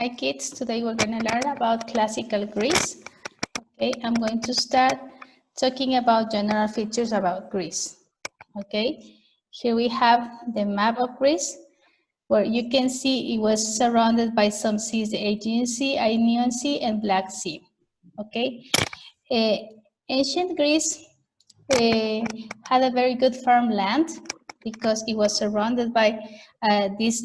Hi kids, today we're going to learn about classical Greece. Okay, I'm going to start talking about general features about Greece. Okay, here we have the map of Greece, where you can see it was surrounded by some seas, the Aegean Sea, Ionian Sea, and Black Sea. Okay, ancient Greece had a very good farmland because it was surrounded by these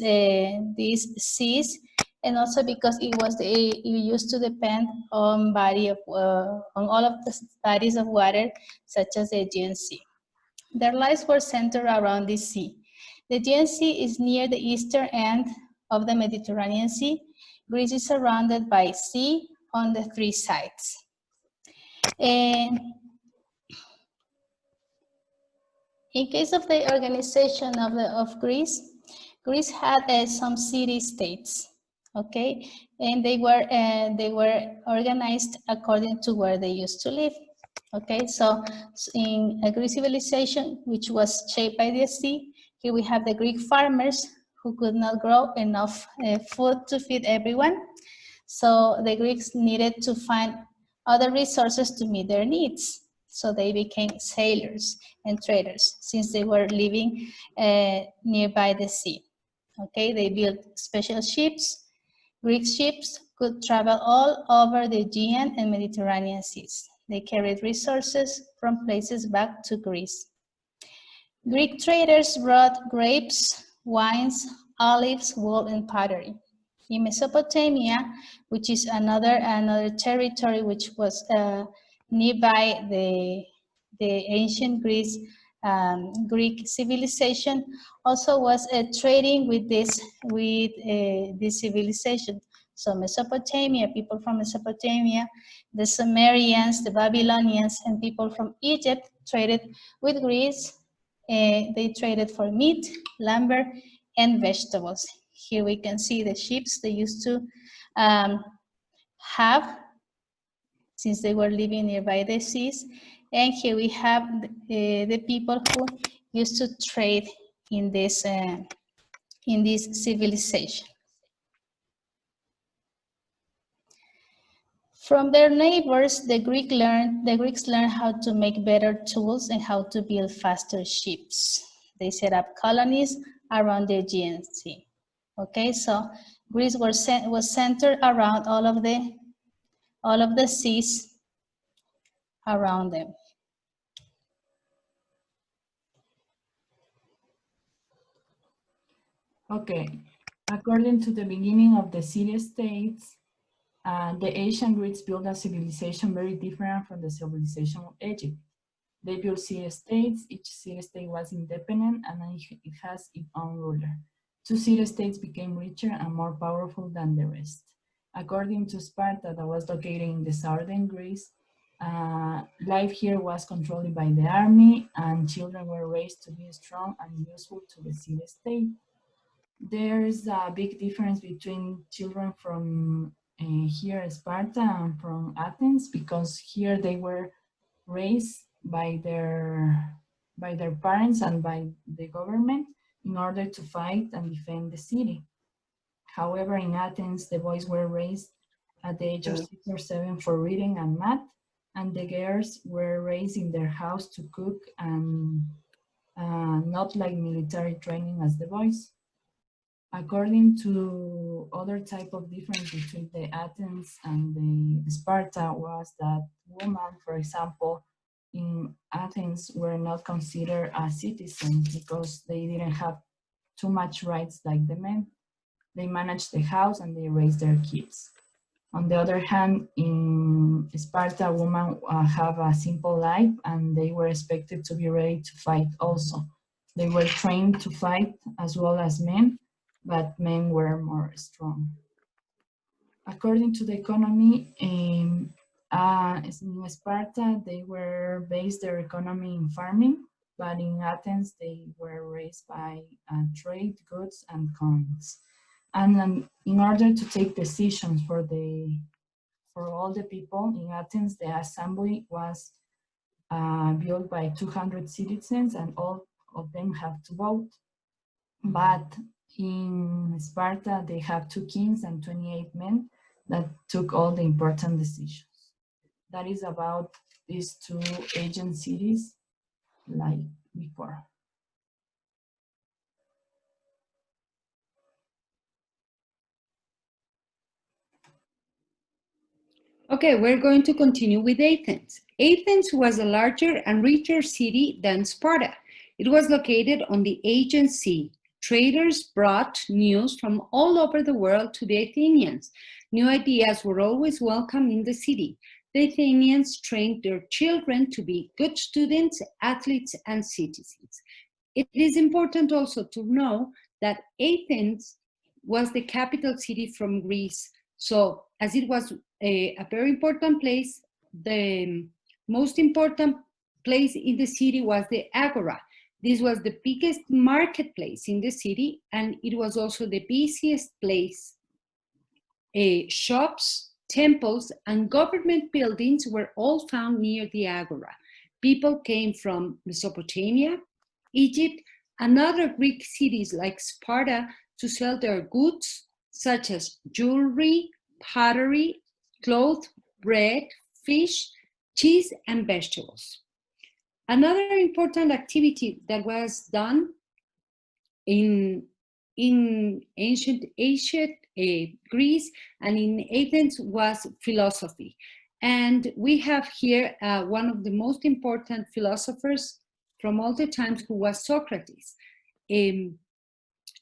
seas, and also because it used to depend on on all of the bodies of water, such as the Aegean Sea. Their lives were centered around this sea. The Aegean Sea is near the eastern end of the Mediterranean Sea. Greece is surrounded by sea on the three sides. And in case of the organization of Greece, Greece had some city-states, okay, and they were organized according to where they used to live, okay. So in a Greek civilization, which was shaped by the sea, here we have the Greek farmers who could not grow enough food to feed everyone, so the Greeks needed to find other resources to meet their needs. So they became sailors and traders since they were living nearby the sea. Okay, they built special ships. Greek ships could travel all over the Aegean and Mediterranean seas. They carried resources from places back to Greece. Greek traders brought grapes, wines, olives, wool, and pottery. In Mesopotamia, which is another territory which was nearby the ancient Greek civilization, also was trading with this civilization. So Mesopotamia, people from Mesopotamia, the Sumerians, the Babylonians, and people from Egypt traded with Greece. They traded for meat, lumber, and vegetables. Here we can see the ships they used to have since they were living nearby the seas. And here we have the people who used to trade in this civilization. From their neighbors, the Greeks learned how to make better tools and how to build faster ships. They set up colonies around the Aegean Sea. Okay, so Greece was centered around all of the seas around them. Okay, according to the beginning of the city-states, the ancient Greeks built a civilization very different from the civilization of Egypt. They built city-states, each city-state was independent and it has its own ruler. Two city-states became richer and more powerful than the rest. According to Sparta, that was located in the southern Greece, life here was controlled by the army and children were raised to be strong and useful to the city-state. There's a big difference between children from here in Sparta and from Athens, because here they were raised by their parents and by the government in order to fight and defend the city. However, in Athens, the boys were raised at the age of 6 or 7 for reading and math, and the girls were raised in their house to cook and not like military training as the boys. According to other type of difference between the Athens and the Sparta was that women, for example, in Athens were not considered as citizens because they didn't have too much rights like the men. They managed the house and they raised their kids. On the other hand, in Sparta, women have a simple life and they were expected to be ready to fight also. They were trained to fight as well as men, but men were more strong. According to the economy, in Sparta, they were based their economy in farming, but in Athens, they were raised by trade, goods, and coins. And in order to take decisions for all the people in Athens, the assembly was built by 200 citizens, and all of them have to vote. But In Sparta, they have 2 kings and 28 men that took all the important decisions. That is about these 2 ancient cities like before. Okay, we're going to continue with Athens. Athens was a larger and richer city than Sparta. It was located on the Aegean Sea. Traders brought news from all over the world to the Athenians. New ideas were always welcome in the city. The Athenians trained their children to be good students, athletes, and citizens. It is important also to know that Athens was the capital city from Greece. So as it was a very important place, the most important place in the city was the Agora. This was the biggest marketplace in the city, and it was also the busiest place. Shops, temples, and government buildings were all found near the Agora. People came from Mesopotamia, Egypt, and other Greek cities like Sparta to sell their goods, such as jewelry, pottery, clothes, bread, fish, cheese, and vegetables. Another important activity that was done in ancient Greece and in Athens was philosophy. And we have here one of the most important philosophers from all the times, who was Socrates.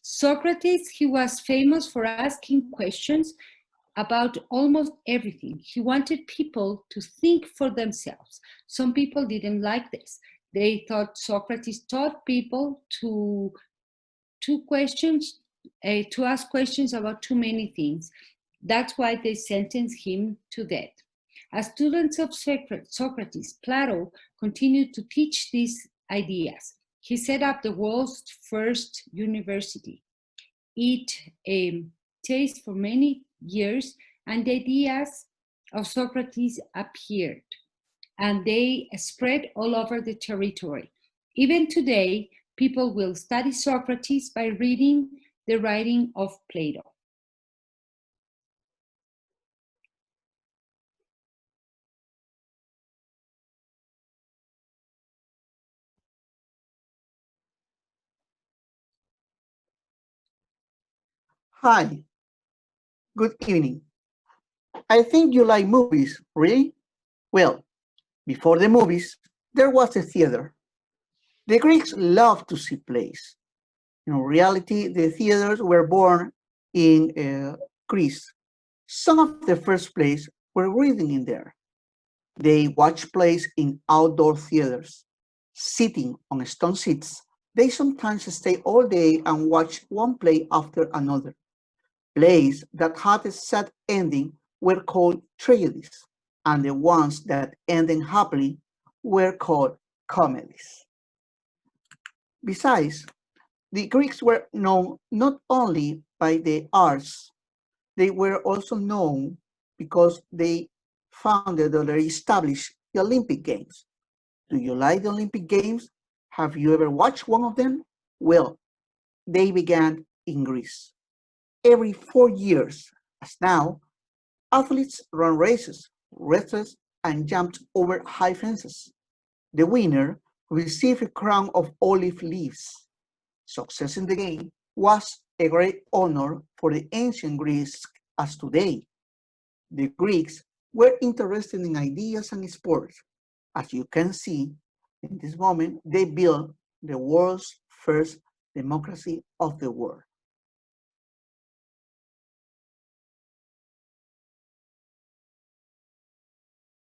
Socrates, he was famous for asking questions about almost everything. He wanted people to think for themselves. Some people didn't like this. They thought Socrates taught people to ask questions about too many things. That's why they sentenced him to death. As students of Socrates, Plato continued to teach these ideas. He set up the world's first university. It stayed for many years, and the ideas of Socrates appeared, and they spread all over the territory. Even today, people will study Socrates by reading the writing of Plato. Hi, good evening. I think you like movies, really? Well, before the movies, there was a theater. The Greeks loved to see plays. In reality, the theaters were born in Greece. Some of the first plays were written in there. They watched plays in outdoor theaters, sitting on stone seats. They sometimes stay all day and watch one play after another. Plays that had a sad ending were called tragedies, and the ones that ended happily were called comedies. Besides, the Greeks were known not only by the arts, they were also known because they founded or they established the Olympic Games. Do you like the Olympic Games? Have you ever watched one of them? Well, they began in Greece. Every 4 years, as now, athletes run races, wrestled, and jumped over high fences. The winner received a crown of olive leaves. Success in the game was a great honor for the ancient Greece as today. The Greeks were interested in ideas and sports. As you can see, in this moment, they built the world's first democracy of the world.